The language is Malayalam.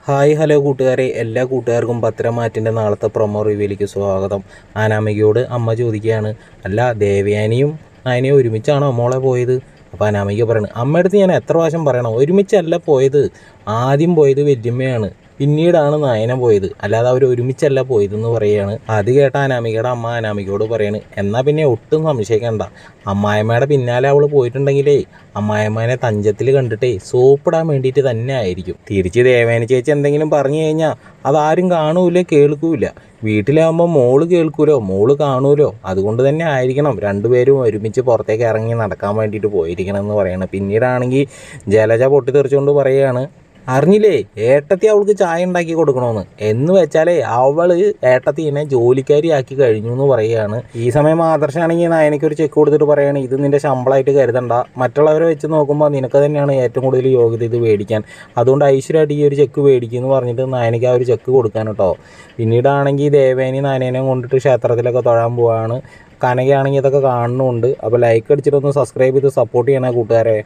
ഹായ് ഹലോ കൂട്ടുകാരെ, എല്ലാ കൂട്ടുകാർക്കും പത്തരമാറ്റിൻ്റെ നാളത്തെ പ്രൊമോ റിവ്യൂയിലേക്ക് സ്വാഗതം. അനാമികയോട് അമ്മ ചോദിക്കുകയാണ്, അല്ല ദേവയാനിയും നയനയും ഒരുമിച്ചാണോ മോളെ പോയത്? അപ്പോൾ അനാമിക പറയണം, അമ്മയുടെ അടുത്ത് ഞാൻ എത്ര പ്രാവശ്യം പറയണം, ഒരുമിച്ചല്ല പോയത്. ആദ്യം പോയത് വല്യമ്മയാണ്, പിന്നീടാണ് നയന പോയത്, അല്ലാതെ അവർ ഒരുമിച്ചല്ല പോയതെന്ന് പറയുകയാണ്. അത് കേട്ട അനാമികയുടെ അമ്മ അനാമികയോട് പറയാണ്, എന്നാൽ പിന്നെ ഒട്ടും സംശയിക്കണ്ട, അമ്മായിമ്മയുടെ പിന്നാലെ അവൾ പോയിട്ടുണ്ടെങ്കിലേ അമ്മായിമ്മനെ തഞ്ചത്തിൽ കണ്ടിട്ടേ സോപ്പിടാൻ വേണ്ടിയിട്ട് തന്നെ ആയിരിക്കും. തിരിച്ച് ദേവേന ചേച്ചി എന്തെങ്കിലും പറഞ്ഞു കഴിഞ്ഞാൽ അതാരും കാണൂല കേൾക്കൂല. വീട്ടിലാകുമ്പോൾ മോള് കേൾക്കൂലോ മോള് കാണൂലോ, അതുകൊണ്ട് തന്നെ ആയിരിക്കണം രണ്ടുപേരും ഒരുമിച്ച് പുറത്തേക്ക് ഇറങ്ങി നടക്കാൻ വേണ്ടിയിട്ട് പോയിരിക്കണം എന്ന് പറയണം. പിന്നീടാണെങ്കിൽ ജലജ പൊട്ടിത്തെറിച്ചുകൊണ്ട് പറയുകയാണ്, അറിഞ്ഞില്ലേ ഏട്ടത്തി അവൾക്ക് ചായ ഉണ്ടാക്കി കൊടുക്കണമെന്ന്, എന്ന് വെച്ചാലേ അവൾ ഏട്ടത്തിനെ ജോലിക്കാരി ആക്കി കഴിഞ്ഞു എന്ന് പറയുകയാണ്. ഈ സമയം ആദർശാണെങ്കിൽ നയനയ്ക്കൊരു ചെക്ക് കൊടുത്തിട്ട് പറയുകയാണ്, ഇത് നിൻ്റെ ശമ്പളമായിട്ട് കരുതണ്ട, മറ്റുള്ളവരെ വെച്ച് നോക്കുമ്പോൾ നിനക്ക് തന്നെയാണ് ഏറ്റവും കൂടുതൽ യോഗ്യത ഇത് മേടിക്കാൻ, അതുകൊണ്ട് ഐശ്വര്യമായിട്ട് ഈ ഒരു ചെക്ക് മേടിക്കുമെന്ന് പറഞ്ഞിട്ട് നയനയ്ക്ക് ആ ഒരു ചെക്ക് കൊടുക്കാൻ കേട്ടോ. പിന്നീടാണെങ്കിൽ ദേവേനി നയനേനെ കൊണ്ടിട്ട് ക്ഷേത്രത്തിലൊക്കെ തൊഴാൻ പോവാണ്. കനകയാണെങ്കിൽ ഇതൊക്കെ കാണുന്നുണ്ട്. അപ്പോൾ ലൈക്ക് അടിച്ചിട്ടൊന്ന് സബ്സ്ക്രൈബ് ചെയ്ത് സപ്പോർട്ട് ചെയ്യണേ കൂട്ടുകാരെ.